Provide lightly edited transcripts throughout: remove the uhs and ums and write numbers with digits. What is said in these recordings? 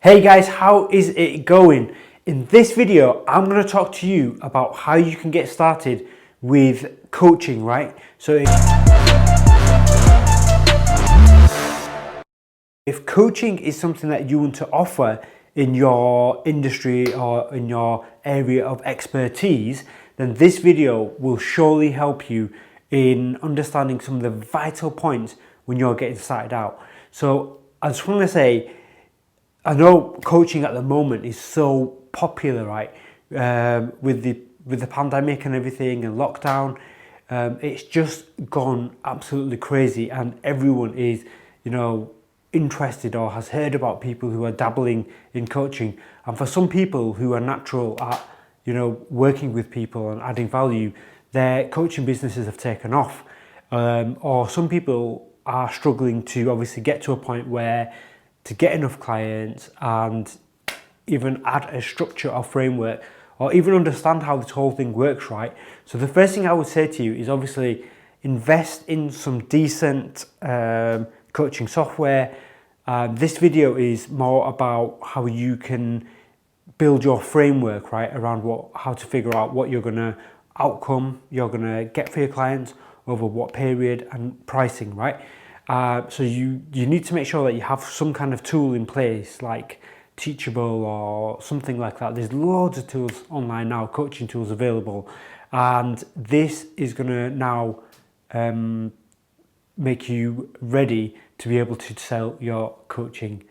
Hey guys, how is it going? In this video, I'm going to talk to you about how you can get started with coaching, right? So if coaching is something that you want to offer in your industry or in your area of expertise, then this video will surely help you in understanding some of the vital points when you're getting started out. So I just want to say, I know coaching at the moment is so popular, right? With the pandemic and everything and lockdown, it's just gone absolutely crazy, and everyone is, interested or has heard about people who are dabbling in coaching. And for some people who are natural at, working with people and adding value, their coaching businesses have taken off. Or some people are struggling to obviously get to a point where to get enough clients and even add a structure or framework or even understand how this whole thing works, right? So the first thing I would say to you is obviously invest in some decent coaching software. This video is more about how you can build your framework, right, around how to figure out what you're gonna get for your clients over what period and pricing, right? So you need to make sure that you have some kind of tool in place, like Teachable or something like that. There's loads of tools online now, coaching tools available, and this is going to now make you ready to be able to sell your coaching,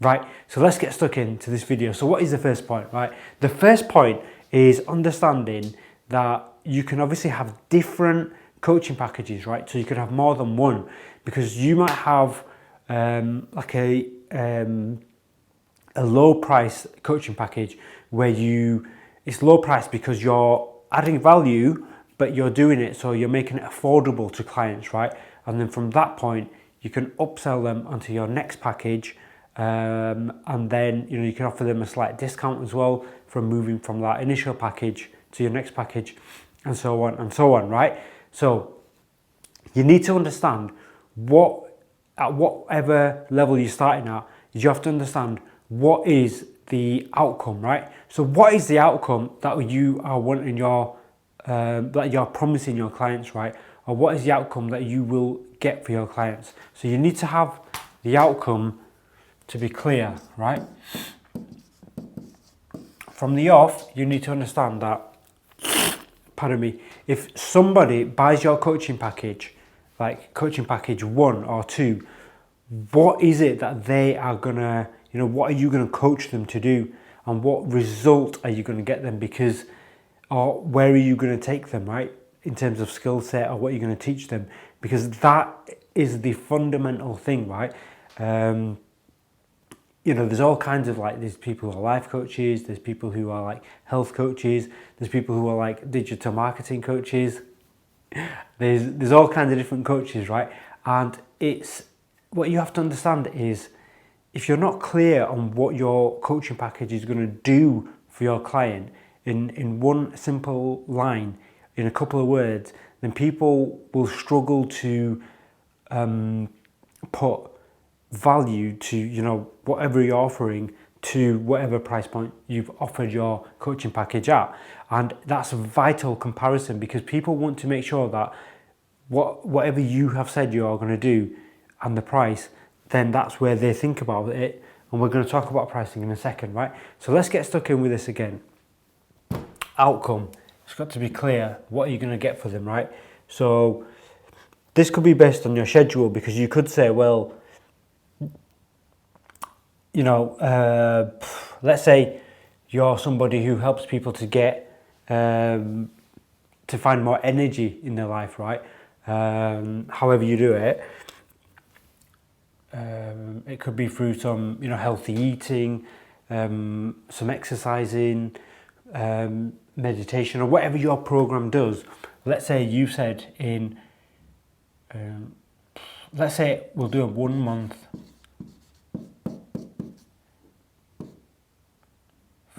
right? So let's get stuck into this video. So what is the first point, right? The first point is understanding that you can obviously have different coaching packages, right? So you could have more than one, because you might have like a low price coaching package where it's low price because you're adding value, but you're doing it so you're making it affordable to clients, right? And then from that point you can upsell them onto your next package, and then you can offer them a slight discount as well from moving from that initial package to your next package, and so on, right? So you need to understand at whatever level you're starting at, you have to understand what is the outcome, right? So what is the outcome that you are wanting that you're promising your clients, right? Or what is the outcome that you will get for your clients? So you need to have the outcome to be clear, right? From the off, you need to understand that, pardon me, if somebody buys your coaching package, like coaching package 1 or 2, what is it that they are gonna, what are you gonna coach them to do, and what result are you gonna get them, or where are you gonna take them, right? In terms of skill set, or what you're gonna teach them, because that is the fundamental thing, right? There's all kinds of there's people who are life coaches, there's people who are like health coaches, there's people who are like digital marketing coaches. There's all kinds of different coaches, right? And it's what you have to understand is, if you're not clear on what your coaching package is going to do for your client in one simple line, in a couple of words, then people will struggle to put value to whatever you're offering to whatever price point you've offered your coaching package at. And that's a vital comparison, because people want to make sure that whatever you have said you are going to do and the price, then that's where they think about it. And we're going to talk about pricing in a second, right? So let's get stuck in with this again. Outcome. It's got to be clear. What are you going to get for them, right? So this could be based on your schedule, because you could say, well, let's say you're somebody who helps people to get to find more energy in their life, right? However you do it. It could be through some healthy eating, some exercising, meditation, or whatever your program does. Let's say you said let's say we'll do a 1 month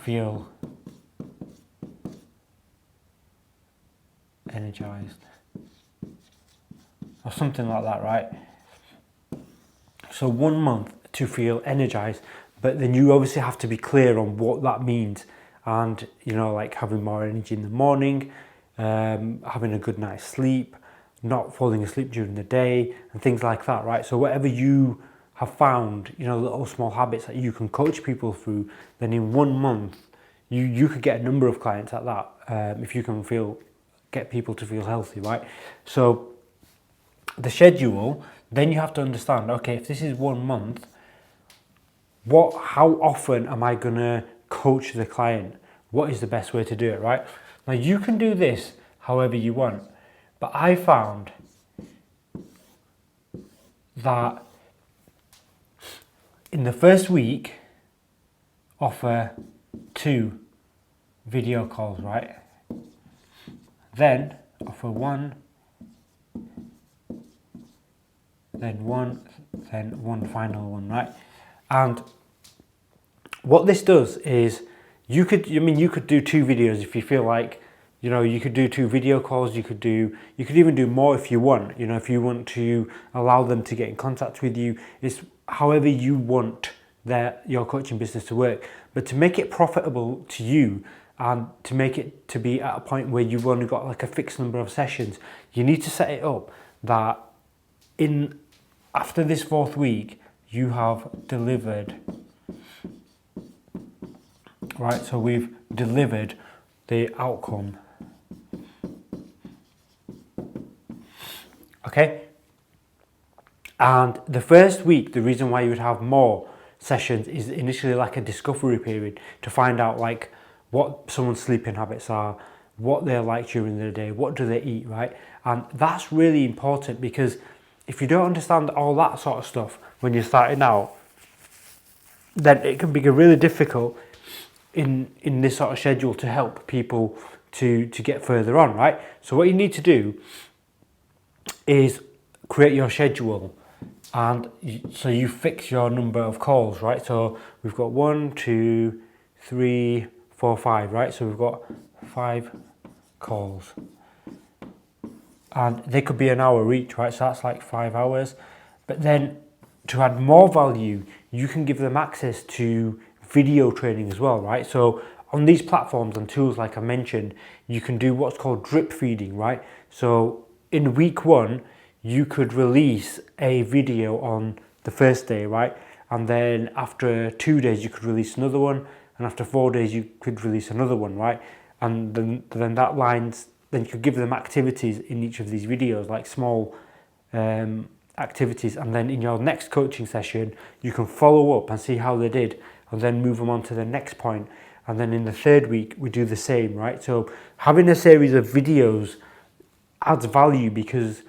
feel energized, or something like that, right? So 1 month to feel energized. But then you obviously have to be clear on what that means, and like having more energy in the morning, having a good night's sleep, not falling asleep during the day, and things like that, right? So whatever you have found, little small habits that you can coach people through, then in 1 month you could get a number of clients at that, if you can get people to feel healthy, right? So the schedule, then you have to understand, okay, if this is 1 month, how often am I gonna coach the client? What is the best way to do it, right? Now you can do this however you want, but I found that in the first week, offer 2 video calls, right? Then offer 1, then 1, then 1 final one, right? And what this does is you could do 2 videos if you feel like, you could do 2 video calls, you could even do more if you want, if you want to allow them to get in contact with you. It's however you want your coaching business to work, but to make it profitable to you and to make it to be at a point where you've only got like a fixed number of sessions, you need to set it up that after this 4th week you have delivered, right? So we've delivered the outcome. Okay? And the first week, the reason why you would have more sessions is initially like a discovery period to find out like what someone's sleeping habits are, what they're like during the day, what do they eat, right? And that's really important, because if you don't understand all that sort of stuff when you're starting out, then it can be really difficult in this sort of schedule to help people to get further on, right? So what you need to do is create your schedule, and so you fix your number of calls, right? So we've got 1, 2, 3, 4, 5, right? So we've got 5 calls, and they could be an hour each, right? So that's like 5 hours. But then to add more value, you can give them access to video training as well, right? So on these platforms and tools, like I mentioned, you can do what's called drip feeding, right? So in week 1, you could release a video on the first day, right? And then after 2 days, you could release another one. And after 4 days, you could release another one, right? And then then you could give them activities in each of these videos, like small activities. And then in your next coaching session, you can follow up and see how they did, and then move them on to the next point. And then in the 3rd week, we do the same, right? So having a series of videos adds value, because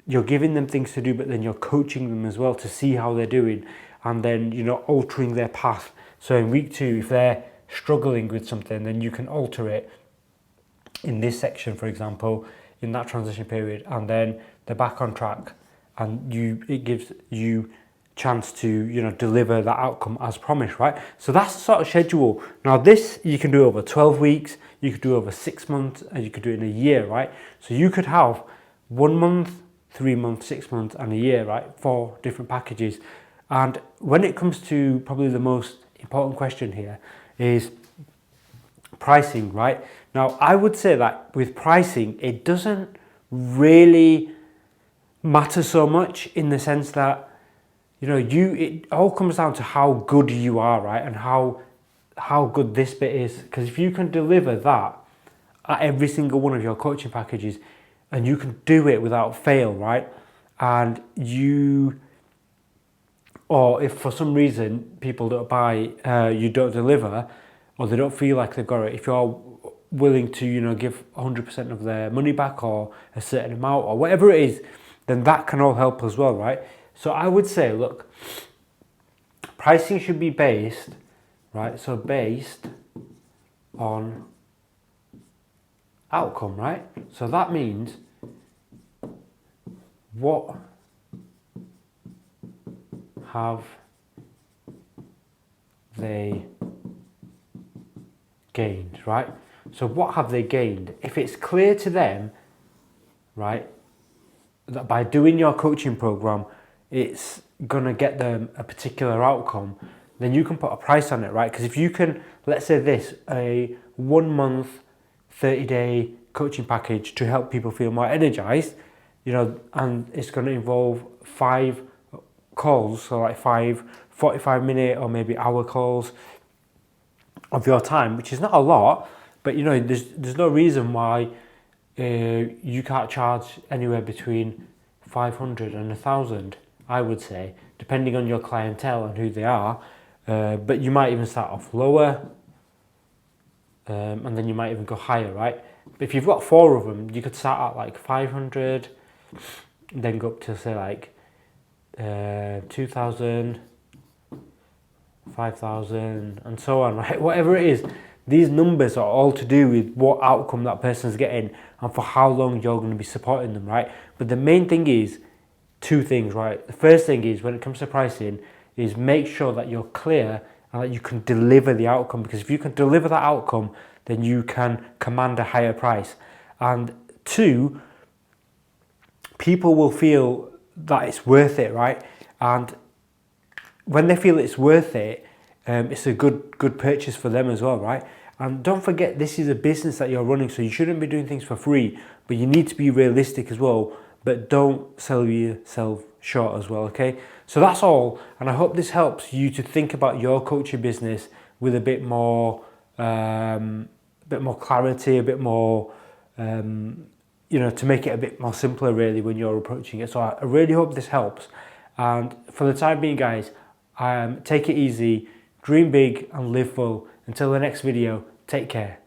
you're giving them things to do, but then you're coaching them as well to see how they're doing, and then altering their path. So in week 2, if they're struggling with something, then you can alter it in this section, for example, in that transition period, and then they're back on track, and it gives you chance to deliver that outcome as promised, right? So that's the sort of schedule. Now this you can do over 12 weeks, you could do over 6 months, and you could do it in a year, right? So you could have 1 month, 3 months, 6 months, and a year, right? 4 different packages. And when it comes to probably the most important question here is pricing, right? Now I would say that with pricing, it doesn't really matter so much, in the sense that it all comes down to how good you are, right? And how good this bit is. Because if you can deliver that at every single one of your coaching packages, and you can do it without fail, right? And or if for some reason people don't buy, you don't deliver, or they don't feel like they've got it, if you're willing to give 100% of their money back, or a certain amount, or whatever it is, then that can all help as well, right? So I would say, look, pricing should be based, right? So based on outcome, right? So that means what have they gained, right? So what have they gained? If it's clear to them, right, that by doing your coaching program, it's gonna get them a particular outcome, then you can put a price on it, right? Because if you can, let's say this, a 1 month, 30-day coaching package to help people feel more energized, and it's going to involve 5 calls, so like 5 45-minute or maybe hour calls of your time, which is not a lot, but there's no reason why you can't charge anywhere between 500 and 1,000, I would say, depending on your clientele and who they are. But you might even start off lower, and then you might even go higher, right? But if you've got 4 of them, you could start at like 500, then go up to say like 2,000, 5,000, and so on, right? Whatever it is, these numbers are all to do with what outcome that person's getting and for how long you're going to be supporting them, right? But the main thing is 2 things, right? The first thing is, when it comes to pricing, is make sure that you're clear and that you can deliver the outcome, because if you can deliver that outcome, then you can command a higher price. And 2, people will feel that it's worth it, right? And when they feel it's worth it, it's a good purchase for them as well, right? And don't forget, this is a business that you're running, so you shouldn't be doing things for free, but you need to be realistic as well, but don't sell yourself short as well, okay? So that's all, and I hope this helps you to think about your coaching business with a bit more clarity, a bit more to make it a bit more simpler really when you're approaching it. So I really hope this helps, and for the time being, guys, take it easy, dream big and live full. Until the next video, take care.